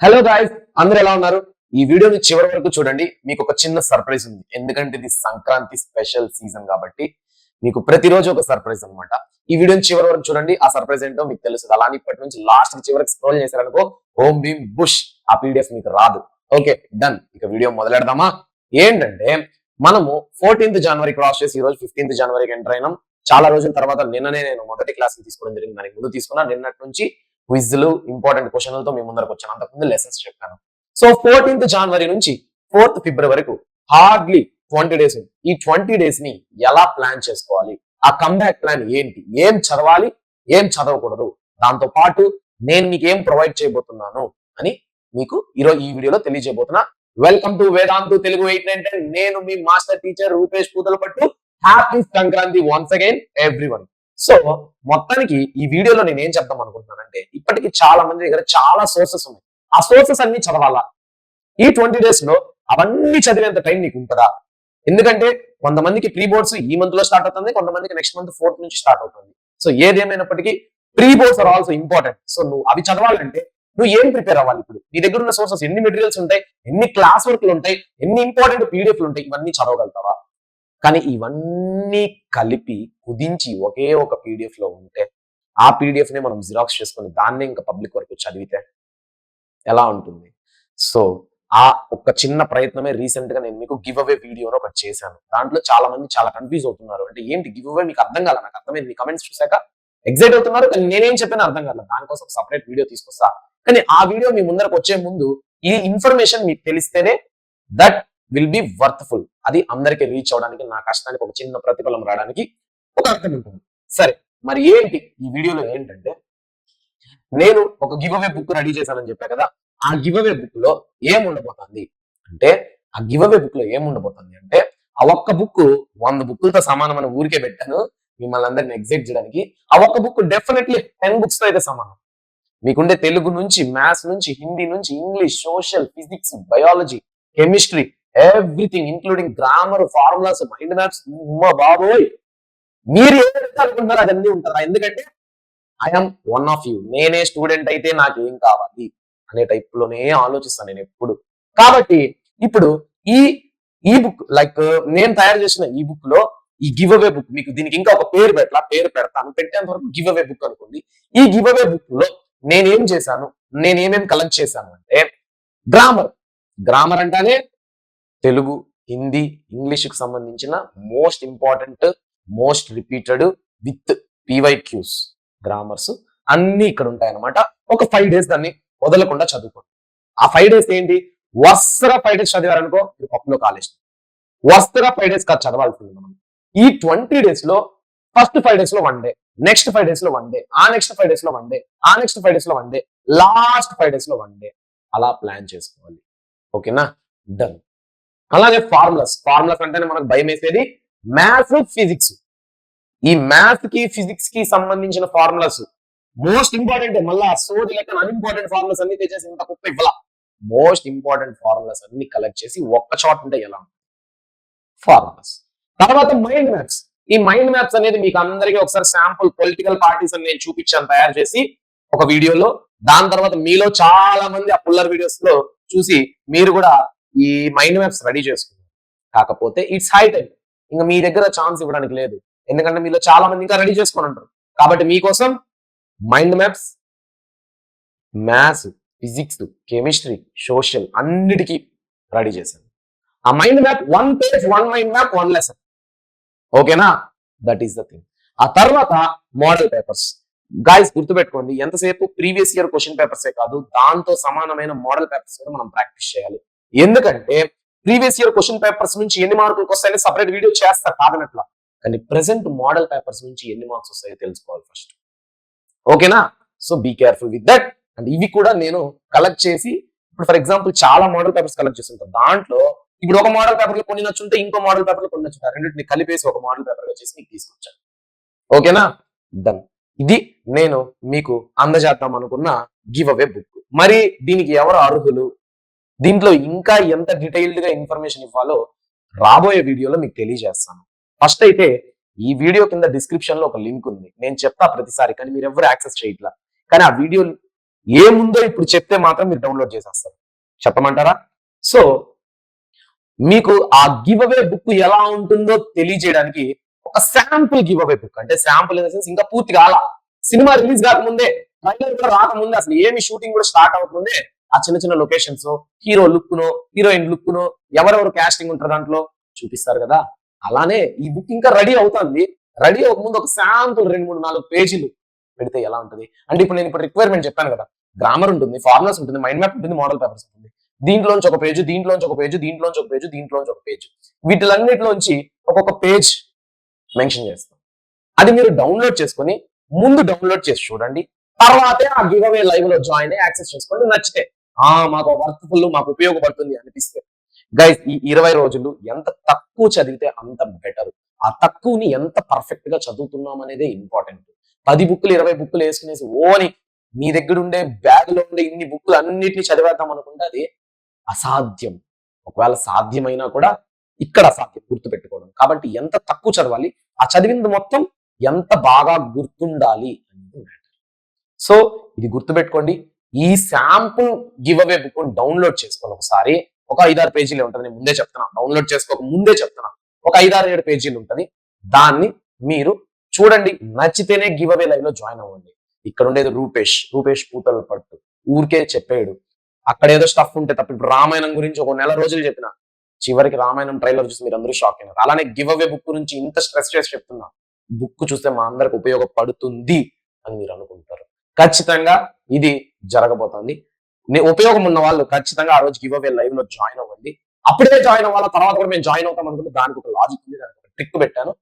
Hello guys, అందరూ ఎలా ఉన్నారు? ఈ వీడియోని చివరి వరకు చూడండి. మీకు ఒక చిన్న సర్ప్రైజ్ ఉంది. ఎందుకంటే ఇది సంక్రాంతి స్పెషల్ సీజన్ కాబట్టి మీకు ప్రతిరోజు ఒక సర్ప్రైజ్ అన్నమాట. ఈ వీడియోని చివరి వరకు చూడండి. ఆ సర్ప్రైజ్ ఏంటో మీకు తెలుసు. అలానే ఇప్పటి నుంచి లాస్ట్ చివరికి స్క్రోల్ చేశారనుకో హోమ్ బీమ్ బుష్ ఆ పీడిఎఫ్ మీకు రాదు. Okay, done. ఇక వీడియో మొదలెడదామా? ఏంటంటే మనము 14th జనవరి క్రాస్ చేసి ఈ రోజు 15th జనవరికి ఎంటర్ అయినాం. చాలా రోజుల తర్వాత నిన్ననే నేను మొదటి క్లాస్ తీసుకోవడం జరిగింది. దానికి ముందు తీసుకున్నా. నిన్నటి నుంచి క్విజ్లు, ఇంపార్టెంట్ క్వశ్చన్లతో మీ ముందరకు వచ్చాను. అంతకుముందు లెసన్స్ చెప్పాను. సో 14th జనవరి నుంచి 4th ఫిబ్రవరి వరకు హార్డ్లీ 20 డేస్. ఈ 20 డేస్ ని ఎలా ప్లాన్ చేసుకోవాలి, ఆ కంబ్యాక్ ప్లాన్ ఏంటి, ఏం చదవాలి, ఏం చదవకూడదు, దాంతో పాటు నేను మీకు ఏం ప్రొవైడ్ చేయబోతున్నాను అని మీకు ఈరోజు ఈ వీడియోలో తెలియజేయబోతున్నా. Welcome to Vedantu Telugu 899. నేను మీ master teacher Rupesh Puthalapattu. Happy Sankranti once again everyone. So మొత్తానికి ఈ వీడియోలో నేను ఏం చెప్దాం అనుకుంటున్నానంటే, ఇప్పటికి చాలా మంది దగ్గర చాలా సోర్సెస్ ఉన్నాయి. ఆ సోర్సెస్ అన్ని చదవాలా? ఈ 20 డేస్ లో అవన్నీ చదివేంత టైం నీకు ఉంటుందా? ఎందుకంటే కొంతమందికి ప్రీ బోర్డ్స్ ఈ మంత్ లో స్టార్ట్ అవుతుంది, కొంతమందికి నెక్స్ట్ మంత్ 4th నుంచి స్టార్ట్ అవుతుంది. సో ఏదేమైనప్పటికీ pre boards are also important. So నువ్వు అవి చదవాలంటే నువ్వు ఏం ప్రిపేర్ అవ్వాలి? ఇప్పుడు నీ దగ్గర ఉన్న సోర్సెస్ ఎన్ని మెటీరియల్స్ ఉంటాయి, ఎన్ని క్లాస్ వర్క్లు ఉంటాయి, ఎన్ని ఇంపార్టెంట్ పీడిఎఫ్లు ఉంటాయి, ఇవన్నీ చదవగలుగుతావా? కానీ ఇవన్నీ కలిపి కుదించి ఒకే ఒక పీడిఎఫ్ లో ఉంటే ఆ పీడిఎఫ్ ని మనం జిరాక్స్ చేసుకొని దాన్నే ఇంకా పబ్లిక్ వరకు చదివితే ఎలా ఉంటుంది? సో ఆ ఒక చిన్న ప్రయత్నమే రీసెంట్ గా నేను మీకు గివ్ అవే వీడియోలో ఒకటి చేశాను. దాంట్లో చాలా మంది చాలా కన్ఫ్యూజ్ అవుతున్నారు. అంటే ఏంటి గివ్ అవే, మీకు అర్థం కాల? నాకు అర్థమైంది. మీ కమెంట్స్ చూసాక ఎగ్జైట్ అవుతున్నారు, కానీ నేనేం చెప్పినా అర్థం కాలేదు. దానికోసం సపరేట్ వీడియో తీసుకొస్తా. కానీ ఆ వీడియో మీ ముందరకు వచ్చే ముందు ఈ ఇన్ఫర్మేషన్ మీకు తెలిస్తేనే దట్ విల్ బి వర్త్ఫుల్. అది అందరికి రీచ్ అవడానికి, నా కష్టానికి ఒక చిన్న ప్రతిఫలం రావడానికి ఒక అర్థం ఉంటుంది. సరే, మరి ఏంటి ఈ వీడియోలో ఏంటంటే, నేను ఒక గివ్ అవే బుక్ రెడీ చేశానని చెప్పా కదా. ఆ గివ్ అవే బుక్ లో ఏముండబోతుంది అంటే, ఆ గివ్ అవే బుక్ లో ఏముండబోతుంది అంటే, ఆ ఒక్క బుక్ 100 బుక్కులతో సమానం అని ఊరికే పెట్టాను మిమ్మల్ని అందరిని ఎగ్జైట్ చేయడానికి. ఆ ఒక్క బుక్ డెఫినెట్లీ 10 బుక్స్ తో అయితే సమానం. మీకుండే తెలుగు నుంచి, మ్యాథ్స్ నుంచి, హిందీ నుంచి, English, social, physics, biology, chemistry, everything including grammar, formulas, mind maps. బాబోయ్, మీరు ఏదైతే అనుకుంటారో అదన్నీ ఉంటారా? ఎందుకంటే ఐఎమ్ వన్ ఆఫ్ యూ. నేనే స్టూడెంట్ అయితే నాకేం కావాలి అనే టైప్ లోనే ఆలోచిస్తాను నేను ఎప్పుడు. కాబట్టి ఇప్పుడు ఈ ఈ బుక్ లైక్ నేను తయారు చేసిన ఈ బుక్ లో ఈ గివ్ అవే బుక్, మీకు దీనికి ఇంకా ఒక పేరు పేరు పెడతాను. పెట్టేంత వరకు గివ్ అవే బుక్ అనుకోండి. ఈ గివ్ అవే బుక్ లో నేనేం చేశాను, నేనేమేం కలెక్ట్ చేశాను అంటే, గ్రామర్. గ్రామర్ అంటానే తెలుగు, హిందీ, ఇంగ్లీష్ కి సంబంధించిన most important, most repeated with PYQs grammars అన్ని ఇక్కడ ఉంటాయన్నమాట. ఒక 5 డేస్ దాన్ని వదలకుండా చదువుకోండి. ఆ 5 డేస్ ఏంటి? వరుసగా 5 డేస్ చదివారనుకో మీరు పప్పులో కాలేజ్. వరుసగా 5 డేస్ కాదు చదవాల్సింది మనం. ఈ 20 డేస్ లో ఫస్ట్ 5 డేస్ లో 1 డే, నెక్స్ట్ 5 డేస్ లో 1 డే, ఆ నెక్స్ట్ 5 డేస్ లో 1 డే, ఆ నెక్స్ట్ 5 డేస్ లో 1 డే, లాస్ట్ 5 డేస్ లో 1 డే, అలా ప్లాన్ చేసుకోవాలి. ఓకేనా? డన్. అలాగే ఫార్ములాస్. ఫార్ములాస్ అంటేనే మనకు భయం వేసేది మ్యాథ్స్, ఫిజిక్స్. ఈ మ్యాథ్స్ కి, ఫిజిక్స్ కి సంబంధించిన ఫార్ములాస్ మోస్ట్ ఇంపార్టెంట్. మళ్ళా సోది లెక్క అన్ఇంపార్టెంట్ ఫార్ములాస్ అన్ని తెచ్చేసి ఇంత కుప్ప ఇవ్వాల. మోస్ట్ ఇంపార్టెంట్ ఫార్ములాస్ అన్ని కలెక్ట్ చేసి ఒక్క షాట్ ఉంటే ఎలా ఫార్ములాస్. తర్వాత మైండ్ మ్యాప్స్. ఈ మైండ్ మ్యాప్స్ అనేది మీకు అందరికీ ఒకసారి శాంపుల్ పొలిటికల్ పార్టీస్ అని నేను చూపించాను తయారు చేసి ఒక వీడియోలో. దాని తర్వాత మీలో చాలా మంది ఆ పుల్లర్ వీడియోస్ లో చూసి మీరు కూడా ఈ మైండ్ మ్యాప్స్ రెడీ చేసుకున్నారు. కాకపోతే ఇట్స్ హై టైం, ఇంకా మీ దగ్గర ఛాన్స్ ఇవ్వడానికి లేదు. ఎందుకంటే మీలో చాలా మంది ఇంకా రెడీ చేసుకొని ఉంటారు. కాబట్టి మీకోసం mind maps, maths, physics, chemistry, social అన్నిటికీ రెడీ చేశాను. ఆ mind map 1 page, 1 mind map, 1 lesson. ఓకేనా? That is the thing. ఆ తర్వాత మోడల్ పేపర్స్. గాయస్ గుర్తుపెట్టుకోండి, ఎంతసేపు ప్రీవియస్ ఇయర్ క్వశ్చన్ పేపర్సే కాదు, దాంతో సమానమైన మోడల్ పేపర్స్ కూడా మనం ప్రాక్టీస్ చేయాలి. ఎందుకంటే ప్రీవియస్ ఇయర్ క్వశ్చన్ పేపర్స్ నుంచి ఎన్ని మార్కులకు వస్తాయని సపరేట్ వీడియో చేస్తా కాదనట్లా. కానీ ప్రెసెంట్ మోడల్ పేపర్స్ నుంచి ఎన్ని మార్క్స్ వస్తాయో తెలుసుకోవాలి ఫస్ట్. ఓకేనా? So be careful with that. And ఇవి కూడా నేను కలెక్ట్ చేసి, ఇప్పుడు ఫర్ ఎగ్జాంపుల్ చాలా మోడల్ పేపర్స్ కలెక్ట్ చేస్తుంటాను. దాంట్లో ఇప్పుడు ఒక మోడల్ పేపర్ లో కొన్ని నచ్చుంటే ఇంకో మోడల్ పేపర్ లో కొన్ని నచ్చుంటాయి. రెండింటిని కలిపేసి ఒక మోడల్ పేపర్ గా చేసి మీకు తీసుకొచ్చాను. ఓకేనా? డన్. ఇది నేను మీకు అందజేద్దాం అనుకున్న గివ్ అవే బుక్. మరి దీనికి ఎవరు అర్హులు, దీంట్లో ఇంకా ఎంత డీటెయిల్డ్ గా ఇన్ఫర్మేషన్ ఇవ్వాలో రాబోయే వీడియోలో మీకు తెలియజేస్తాను. ఫస్ట్ అయితే ఈ వీడియో కింద డిస్క్రిప్షన్ లో ఒక లింక్ ఉంది. నేను చెప్తా ప్రతిసారి, కానీ మీరు ఎవరు యాక్సెస్ చేయట్లా. కానీ ఆ వీడియో ఏముందో ఇప్పుడు చెప్తే మాత్రం మీరు డౌన్లోడ్ చేసేస్తారు. చెప్పమంటారా? సో మీకు ఆ గివ్ అవే బుక్ ఎలా ఉంటుందో తెలియజేయడానికి ఒక శాంపుల్ గివ్ అవే బుక్, అంటే శాంపుల్ ఇన్ ద సెన్స్ ఇంకా పూర్తిగా అలా సినిమా రిలీజ్ కాకముందే, ట్రైలర్ కూడా రాకముందే, అసలు ఏమి షూటింగ్ కూడా స్టార్ట్ అవ్వకముందే ఆ చిన్న చిన్న లొకేషన్స్, హీరో లుక్ ను, హీరోయిన్ లుక్ ను, ఎవరెవరు కాస్టింగ్ ఉంటారు దాంట్లో చూపిస్తారు కదా. అలానే ఈ బుక్ ఇంకా రెడీ అవుతుంది. రెడీ అవ్వకముందు ఒక శాంపుల్ 2, 3, 4 పేజీలు పెడితే ఎలా ఉంటుంది అంటే, ఇప్పుడు నేను ఇప్పుడు రిక్వైర్మెంట్ చెప్పాను కదా, గ్రామర్ ఉంటుంది, ఫార్ములాస్ ఉంటుంది, మైండ్ మ్యాప్ ఉంటుంది, మోడల్ పేపర్స్ ఉంటుంది. దీంట్లోంచి ఒక పేజ్, దీంట్లోంచి ఒక పేజ్, దీంట్లోంచి ఒక పేజ్, దీంట్లోంచి ఒక పేజ్, వీటిలన్నిటిలోంచి ఒక్కొక్క పేజ్ మెన్షన్ చేస్తాం. అది మీరు డౌన్లోడ్ చేసుకొని ముందు డౌన్లోడ్ చేసి చూడండి. తర్వాతే ఆ గివ్ అవే లైవ్ లో జాయిన్ అయ్యి యాక్సెస్ చేసుకోండి. నచ్చితే మాకు వర్త్ఫుల్, మాకు ఉపయోగపడుతుంది అనిపిస్తే, గైస్ ఈ 20 రోజులు ఎంత తక్కువ చదివితే అంత బెటర్. ఆ తక్కువని ఎంత పర్ఫెక్ట్ గా చదువుతున్నాం అనేదే ఇంపార్టెంట్. 10 బుక్లు 20 బుక్లు వేసుకునేసి ఓని మీ దగ్గర ఉండే బ్యాగ్ లో ఉండే ఇన్ని బుక్లు అన్నిటిని చదివేద్దాం అనుకుంటే అది అసాధ్యం. ఒకవేళ సాధ్యమైనా కూడా ఇక్కడ అసాధ్యం గుర్తుపెట్టుకోవడం. కాబట్టి ఎంత తక్కువ చదవాలి, ఆ చదివింది మొత్తం ఎంత బాగా గుర్తుండాలి అనేది మ్యాటర్. సో ఇది గుర్తుపెట్టుకోండి. ఈ sample give away book download చేసుకోండి ఒకసారి. ఒక 5-6 పేజీలు ఉంటుంది, నేను ముందే చెప్తున్నా, డౌన్లోడ్ చేసుకోక ముందే చెప్తున్నా. ఒక 5-6-7 పేజీలు ఉంటుంది. దాన్ని మీరు చూడండి, నచ్చితేనే గివ్ అవే లైవ్ లో జాయిన్ అవ్వండి. ఇక్కడ ఉండేది రూపేష్ పూతల పట్టు ఊరికే చెప్పాడు. అక్కడ ఏదో స్టఫ్ ఉంటే తప్ప, ఇప్పుడు రామాయణం గురించి ఒక నెల రోజులు చెప్పిన, చివరికి రామాయణం ట్రైలర్ చూసి మీరు అందరూ షాక్ అయినారు. అలానే గివ్ అవే బుక్ గురించి ఇంత స్ట్రెస్ చేసి చెప్తున్నా, బుక్ చూస్తే మా అందరికి ఉపయోగపడుతుంది అని మీరు అనుకుంటారు. ఖచ్చితంగా ఇది జరగబోతోంది. ఉపయోగం ఉన్న వాళ్ళు ఖచ్చితంగా ఆ రోజు గివ్ అవే లైవ్ లో జాయిన్ అవ్వండి. అప్పుడే జాయిన్ అవ్వాలా, తర్వాత కూడా మేము జాయిన్ అవుతాం అనుకుంటే దానికి ఒక లాజిక్ ఉంది, దానికి ఒక ట్రిక్ పెట్టాను,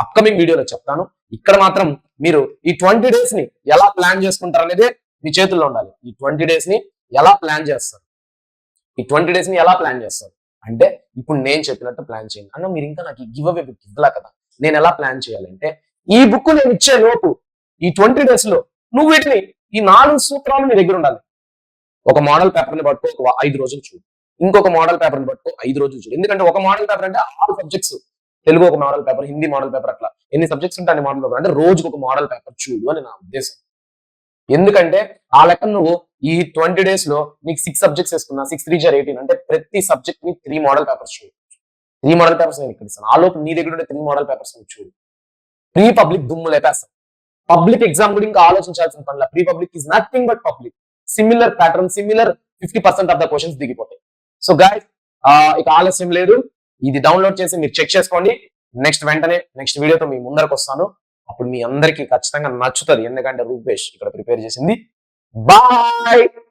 అప్కమింగ్ వీడియోలో చెప్తాను. ఇక్కడ మాత్రం మీరు ఈ 20 డేస్ ని ఎలా ప్లాన్ చేసుకుంటారు అనేది మీ చేతుల్లో ఉండాలి. ఈ 20 డేస్ ని ఎలా ప్లాన్ చేస్తారు, ఈ 20 డేస్ ని ఎలా ప్లాన్ చేస్తారు అంటే, ఇప్పుడు నేను చెప్పినట్టు ప్లాన్ చేయండి. అన్న మీరు ఇంకా నాకు గివ్ అవే బుక్ ఇవ్వలా కదా, నేను ఎలా ప్లాన్ చేయాలంటే, ఈ బుక్ నేను ఇచ్చే లోపు ఈ 20 డేస్ లో నువ్వు వీటిని, ఈ 4 సూత్రాలు మీ దగ్గర ఉండాలి. ఒక మోడల్ పేపర్ ని పట్టుకో, ఒక 5 రోజులు చూడు. ఇంకొక మోడల్ పేపర్ ని పట్టుకో, 5 రోజులు చూడు. ఎందుకంటే ఒక మోడల్ పేపర్ అంటే 6 సబ్జెక్ట్స్, తెలుగు ఒక model paper, Hindi model paper, అట్లా ఎన్ని సబ్జెక్ట్స్ ఉంటే అన్ని మోడల్ పేపర్, అంటే రోజుకు ఒక మోడల్ పేపర్ చూడు అని నా ఉద్దేశం. ఎందుకంటే ఆ లెక్క నువ్వు ఈ 20 డేస్ లో నీకు 6 సబ్జెక్ట్స్ వేసుకున్నా, 6 3 = 18, అంటే ప్రతి సబ్జెక్ట్ ని 3 మోడల్ పేపర్స్ చూడు. 3 మోడల్ పేపర్స్ నేను ఇక్కడ ఇస్తాను. ఆ లోపు నీ దగ్గర ఉండే 3 మోడల్ పేపర్స్ చూడు. ప్రీ పబ్లిక్ దుమ్ము లేపేస్తాం. పబ్లిక్ ఎగ్జామ్ కూడా ఇంకా ఆలోచించాల్సిన పనిలా. Pre public is nothing but public. Similar pattern, similar 50% of the questions దిగిపోతాయి. సో గైస్, ఇక ఆలస్యం లేదు, ఇది డౌన్లోడ్ చేసి మీరు చెక్ చేసుకోండి. వెంటనే నెక్స్ట్ వీడియోతో మీ ముందరకు వస్తాను. అప్పుడు మీ అందరికీ ఖచ్చితంగా నచ్చుతుంది, ఎందుకంటే రూపేష్ ఇక్కడ ప్రిపేర్ చేసింది. బాయ్.